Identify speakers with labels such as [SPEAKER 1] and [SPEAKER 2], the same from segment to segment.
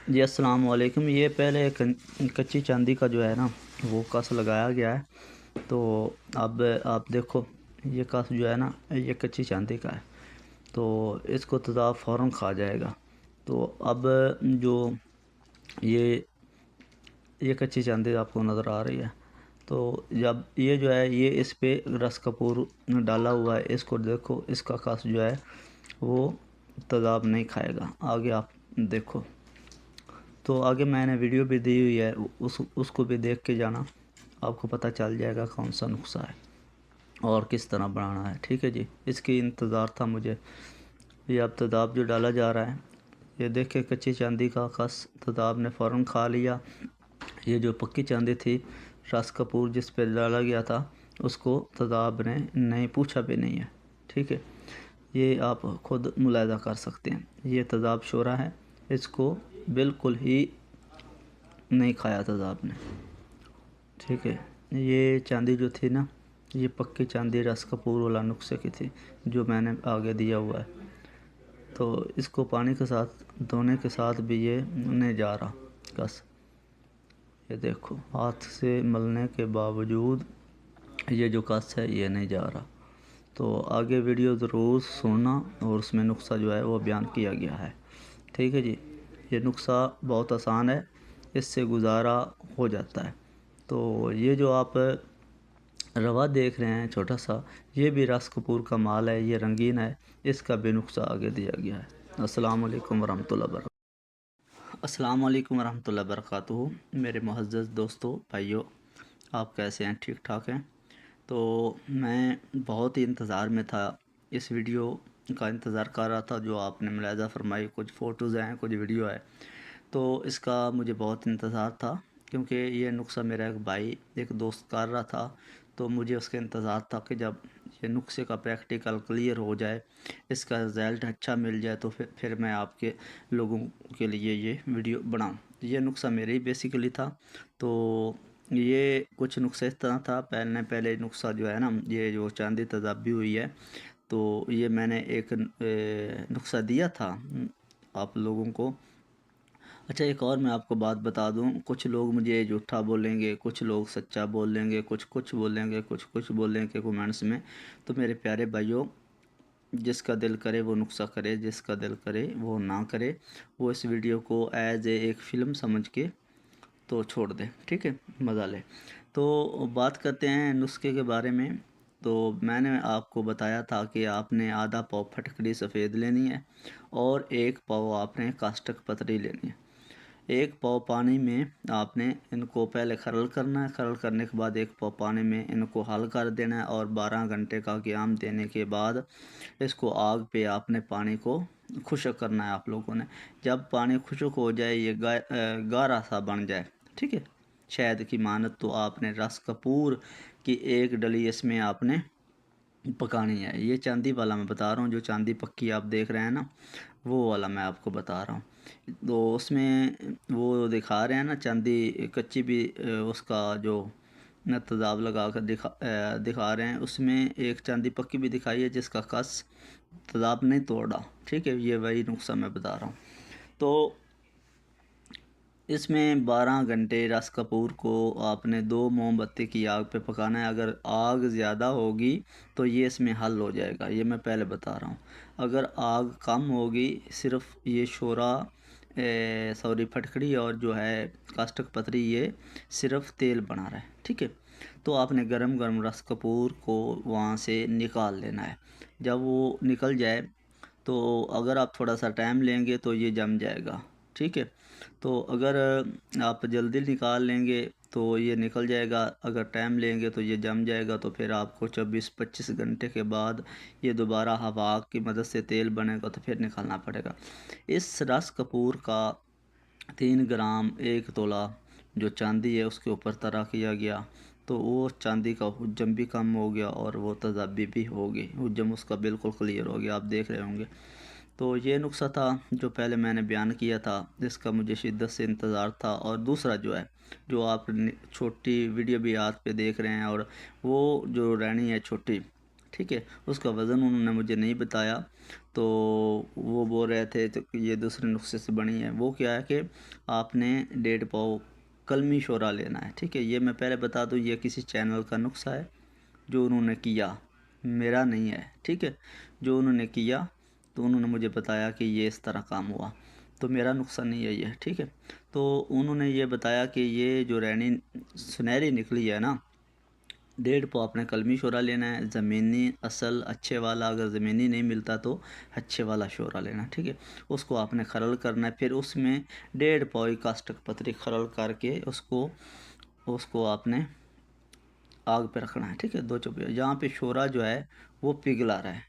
[SPEAKER 1] جی السلام علیکم۔ یہ پہلے کچی چاندی کا جو ہے نا وہ کس لگایا گیا ہے، تو اب آپ دیکھو یہ کس جو ہے نا یہ کچی چاندی کا ہے، تو اس کو تیزاب فوراً کھا جائے گا۔ تو اب جو یہ کچی چاندی آپ کو نظر آ رہی ہے، تو جب یہ جو ہے یہ اس پہ رس کپور ڈالا ہوا ہے، اس کو دیکھو، اس کا کس جو ہے وہ تیزاب نہیں کھائے گا۔ آگے آپ دیکھو، تو آگے میں نے ویڈیو بھی دی ہوئی ہے، اس کو بھی دیکھ کے جانا، آپ کو پتہ چل جائے گا کون سا نسخہ ہے اور کس طرح بنانا ہے۔ ٹھیک ہے جی، اس کی انتظار تھا مجھے۔ یہ اب تیزاب جو ڈالا جا رہا ہے، یہ دیکھیں کچی چاندی کا کس تیزاب نے فوراً کھا لیا۔ یہ جو پکی چاندی تھی، رس کپور جس پہ ڈالا گیا تھا، اس کو تیزاب نے نہیں پوچھا بھی نہیں ہے۔ ٹھیک ہے، یہ آپ خود ملاحظہ کر سکتے ہیں۔ یہ تیزاب شورا ہے، اس کو بالکل ہی نہیں کھایا تیزاب نے۔ ٹھیک ہے، یہ چاندی جو تھی نا، یہ پکی چاندی رس کپور والا نسخے کی تھی جو میں نے آگے دیا ہوا ہے۔ تو اس کو پانی کے ساتھ دھونے کے ساتھ بھی یہ نہیں جا رہا کس۔ یہ دیکھو، ہاتھ سے ملنے کے باوجود یہ جو کس ہے یہ نہیں جا رہا۔ تو آگے ویڈیو ضرور سننا، اور اس میں نسخہ جو ہے وہ بیان کیا گیا ہے۔ ٹھیک ہے جی، یہ نسخہ بہت آسان ہے، اس سے گزارا ہو جاتا ہے۔ تو یہ جو آپ روا دیکھ رہے ہیں چھوٹا سا، یہ بھی رس کپور کا مال ہے، یہ رنگین ہے، اس کا بھی نسخہ آگے دیا گیا ہے۔ السلام علیکم ورحمۃ اللہ وبرکاتہ۔ السلام علیکم ورحمۃ اللہ وبرکاتہ۔ میرے معزز دوستو، بھائیو، آپ کیسے ہیں؟ ٹھیک ٹھاک ہیں؟ تو میں بہت ہی انتظار میں تھا، اس ویڈیو کا انتظار کر رہا تھا جو آپ نے ملاحظہ فرمائی، کچھ فوٹوز ہیں، کچھ ویڈیو ہے، تو اس کا مجھے بہت انتظار تھا، کیونکہ یہ نسخہ میرا ایک بھائی، ایک دوست کر رہا تھا، تو مجھے اس کا انتظار تھا کہ جب یہ نسخے کا پریکٹیکل کلیئر ہو جائے، اس کا رزلٹ اچھا مل جائے، تو پھر میں آپ کے لوگوں کے لیے یہ ویڈیو بناؤں۔ یہ نسخہ میرے ہی بیسیکلی تھا، تو یہ کچھ نسخے اس طرح تھا۔ پہلے نسخہ جو ہے نا، یہ جو چاندی تیزابی ہوئی ہے، تو یہ میں نے ایک نسخہ دیا تھا آپ لوگوں کو۔ اچھا، ایک اور میں آپ کو بات بتا دوں، کچھ لوگ مجھے جھوٹا بولیں گے، کچھ لوگ سچا بولیں گے، کچھ بولیں گے، کچھ بولیں گے کومنٹس میں۔ تو میرے پیارے بھائیوں، جس کا دل کرے وہ نسخہ کرے، جس کا دل کرے وہ نہ کرے، وہ اس ویڈیو کو ایز ایک فلم سمجھ کے تو چھوڑ دیں۔ ٹھیک ہے، مزہ لے۔ تو بات کرتے ہیں نسخے کے بارے میں۔ تو میں نے آپ کو بتایا تھا کہ آپ نے آدھا پاؤ پھٹکڑی سفید لینی ہے، اور 1 پاؤ آپ نے کاسٹک پتری لینی ہے۔ 1 پاؤ پانی میں آپ نے ان کو پہلے خرل کرنا ہے، خرل کرنے کے بعد 1 پاؤ پانی میں ان کو حل کر دینا ہے، اور 12 گھنٹے کا قیام دینے کے بعد اس کو آگ پہ آپ نے پانی کو خشک کرنا ہے آپ لوگوں نے۔ جب پانی خشک ہو جائے، یہ گارا سا بن جائے، ٹھیک ہے، شہد کی مانت، تو آپ نے رس کپور کی 1 ڈلی اس میں آپ نے پکانی ہے۔ یہ چاندی والا میں بتا رہا ہوں، جو چاندی پکی آپ دیکھ رہے ہیں نا، وہ والا میں آپ کو بتا رہا ہوں۔ تو اس میں وہ دکھا رہے ہیں نا چاندی کچی بھی، اس کا جو تیزاب لگا کر دکھا رہے ہیں، اس میں ایک چاندی پکی بھی دکھائی ہے جس کا کس تیزاب نہیں توڑا۔ ٹھیک ہے، یہ وہی نسخہ میں بتا رہا ہوں۔ تو اس میں 12 گھنٹے رس کپور کو آپ نے 2 موم بتی کی آگ پہ پکانا ہے۔ اگر آگ زیادہ ہوگی تو یہ اس میں حل ہو جائے گا، یہ میں پہلے بتا رہا ہوں۔ اگر آگ کم ہوگی، صرف یہ شورا پھٹکڑی اور جو ہے کاسٹک پتری، یہ صرف تیل بنا رہا ہے۔ ٹھیک ہے، تو آپ نے گرم گرم رس کپور کو وہاں سے نکال لینا ہے۔ جب وہ نکل جائے، تو اگر آپ تھوڑا سا ٹائم لیں گے تو یہ جم جائے گا۔ ٹھیک ہے، تو اگر آپ جلدی نکال لیں گے تو یہ نکل جائے گا، اگر ٹائم لیں گے تو یہ جم جائے گا، تو پھر آپ کو 24-25 گھنٹے کے بعد یہ دوبارہ ہوا کی مدد سے تیل بنے گا، تو پھر نکالنا پڑے گا۔ اس رس کپور کا 3 گرام 1 تولہ جو چاندی ہے اس کے اوپر طرح کیا گیا، تو وہ چاندی کا حجم بھی کم ہو گیا، اور وہ تیزابی بھی ہو گئی، حجم اس کا بالکل کلیئر ہو گیا، آپ دیکھ رہے ہوں گے۔ تو یہ نسخہ تھا جو پہلے میں نے بیان کیا تھا، جس کا مجھے شدت سے انتظار تھا۔ اور دوسرا جو ہے، جو آپ چھوٹی ویڈیو بھی ہاتھ پہ دیکھ رہے ہیں، اور وہ جو رہنی ہے چھوٹی، ٹھیک ہے. اس کا وزن انہوں نے مجھے نہیں بتایا، تو وہ بول رہے تھے کہ یہ دوسرے نسخے سے بنی ہے. وہ کیا ہے کہ آپ نے 1.5 پاؤ کلمی شورا لینا ہے. ٹھیک ہے. یہ میں پہلے بتا دوں، یہ کسی چینل کا نسخہ ہے جو انہوں نے کیا، میرا نہیں ہے. ٹھیک ہے. جو انہوں نے کیا تو انہوں نے مجھے بتایا کہ یہ اس طرح کام ہوا، تو میرا نسخہ نہیں ہے یہ. ٹھیک ہے. تو انہوں نے یہ بتایا کہ یہ جو رینی سنہری نکلی ہے نا، 1.5 پاؤ آپ نے کلمی شورا لینا ہے، زمینی اصل اچھے والا. اگر زمینی نہیں ملتا تو اچھے والا شورا لینا. ٹھیک ہے. اس کو آپ نے خرل کرنا ہے، پھر اس میں 1.5 پاؤ کاسٹک پتری خرل کر کے اس کو آپ نے آگ پہ رکھنا ہے. ٹھیک ہے. 2 چوپیاں جہاں پہ شورا جو ہے وہ پگھلا رہا ہے،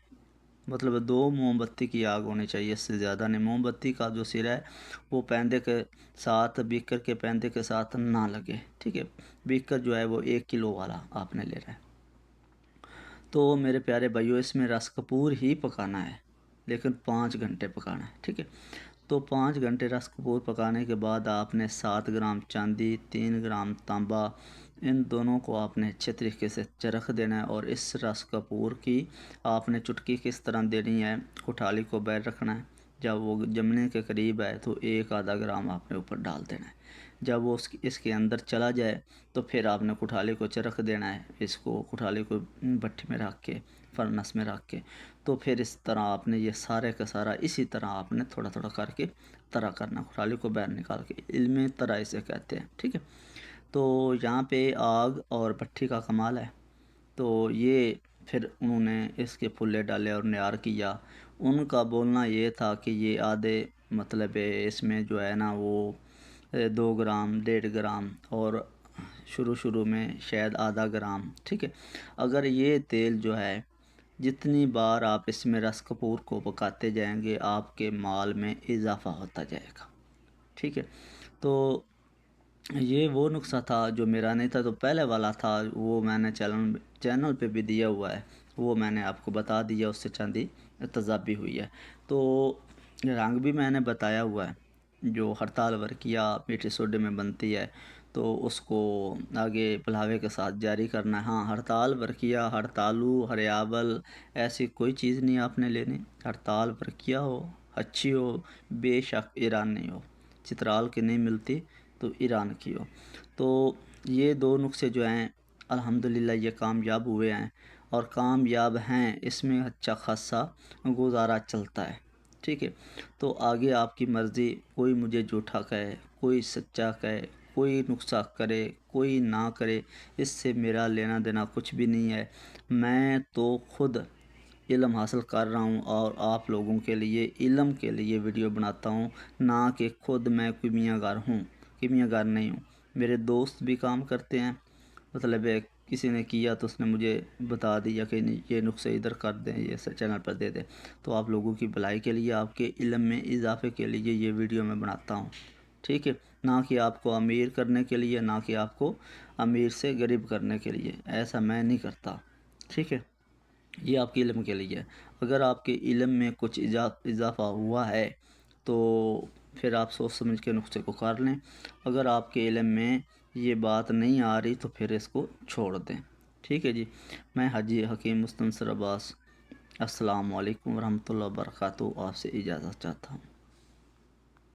[SPEAKER 1] مطلب 2 موم بتی کی آگ ہونی چاہیے، اس سے زیادہ نہیں. موم بتی کا جو سرا ہے وہ پیندے کے ساتھ، بیکر کے پیندے کے ساتھ نہ لگے. ٹھیک ہے. بیکر جو ہے وہ 1 کلو والا آپ نے لینا ہے. تو میرے پیارے بھائیو، اس میں رس کپور ہی پکانا ہے، لیکن 5 گھنٹے پکانا ہے. ٹھیک ہے. تو 5 گھنٹے رس کپور پکانے کے بعد آپ نے 7 گرام چاندی، 3 گرام تانبا، ان دونوں کو آپ نے اچھے طریقے سے چرخ دینا ہے. اور اس رس کپور کی آپ نے چٹکی کس طرح دینی ہے، کٹھالی کو بیر رکھنا ہے. جب وہ جمنے کے قریب ہے تو 1 آدھا گرام آپ نے اوپر ڈال دینا ہے. جب وہ اس کے اندر چلا جائے تو پھر آپ نے کٹھالی کو چرخ دینا ہے. اس کو کٹھالی کو بھٹی میں رکھ کے، فرنس میں رکھ کے، تو پھر اس طرح آپ نے یہ سارے کا سارا اسی طرح آپ نے تھوڑا تھوڑا کر کے طرح کرنا، کٹھالی کو باہر نکال کے. علم طرح اسے کہتے ہیں. ٹھیک ہے. تو یہاں پہ آگ اور بھٹی کا کمال ہے. تو یہ پھر انہوں نے اس کے پھلے ڈالے اور نیار کیا. ان کا بولنا یہ تھا کہ یہ آدھے مطلب اس میں جو ہے نا وہ 2 گرام، 1.5 گرام، اور شروع میں شاید آدھا گرام. ٹھیک ہے. اگر یہ تیل جو ہے جتنی بار آپ اس میں رس کپور کو پکاتے جائیں گے آپ کے مال میں اضافہ ہوتا جائے گا. ٹھیک ہے. تو یہ وہ نسخہ تھا جو میرا نہیں تھا، تو پہلے والا تھا وہ میں نے چینل پہ بھی دیا ہوا ہے، وہ میں نے آپ کو بتا دیا، اس سے چاندی تضابی ہوئی ہے. تو رنگ بھی میں نے بتایا ہوا ہے. جو ہڑتال ورقیہ میٹھے سوڈے میں بنتی ہے تو اس کو آگے پلاوے کے ساتھ جاری کرنا ہے. ہاں، ہڑتال ورقیہ، ہڑتالو، ہریابل ایسی کوئی چیز نہیں آپ نے لینی. ہڑتال ورقیہ ہو، اچھی ہو، بے شک ایرانی ہو، چترال کی نہیں ملتی تو ایران کی ہو. تو یہ 2 نسخے جو ہیں الحمدللہ یہ کامیاب ہوئے ہیں اور کامیاب ہیں. اس میں اچھا خاصا گزارا چلتا ہے. ٹھیک ہے. تو آگے آپ کی مرضی، کوئی مجھے جھوٹا کہے، کوئی سچا کہے، کوئی نسخہ کرے، کوئی نہ کرے، اس سے میرا لینا دینا کچھ بھی نہیں ہے. میں تو خود علم حاصل کر رہا ہوں اور آپ لوگوں کے لیے علم کے لیے ویڈیو بناتا ہوں، نہ کہ خود میں کیمیاں گر ہوں. کیمیاں گر نہیں ہوں. میرے دوست بھی کام کرتے ہیں، مطلب کسی نے کیا تو اس نے مجھے بتا دیا کہ یہ نسخے ادھر کر دیں، یہ چینل پر دے دیں. تو آپ لوگوں کی بھلائی کے لیے، آپ کے علم میں اضافے کے لیے یہ ویڈیو میں بناتا ہوں. ٹھیک ہے. نہ کہ آپ کو امیر کرنے کے لیے، نہ کہ آپ کو امیر سے غریب کرنے کے لیے، ایسا میں نہیں کرتا. ٹھیک ہے. یہ آپ کے علم کے لیے. اگر آپ کے علم میں کچھ اضافہ ہوا ہے تو پھر آپ سوچ سمجھ کے نسخے کو کر لیں. اگر آپ کے علم میں یہ بات نہیں آ رہی تو پھر اس کو چھوڑ دیں. ٹھیک ہے جی. میں حاجی حکیم مستنصر عباس، السلام علیکم ورحمۃ اللہ وبرکاتہ، آپ سے اجازت چاہتا ہوں.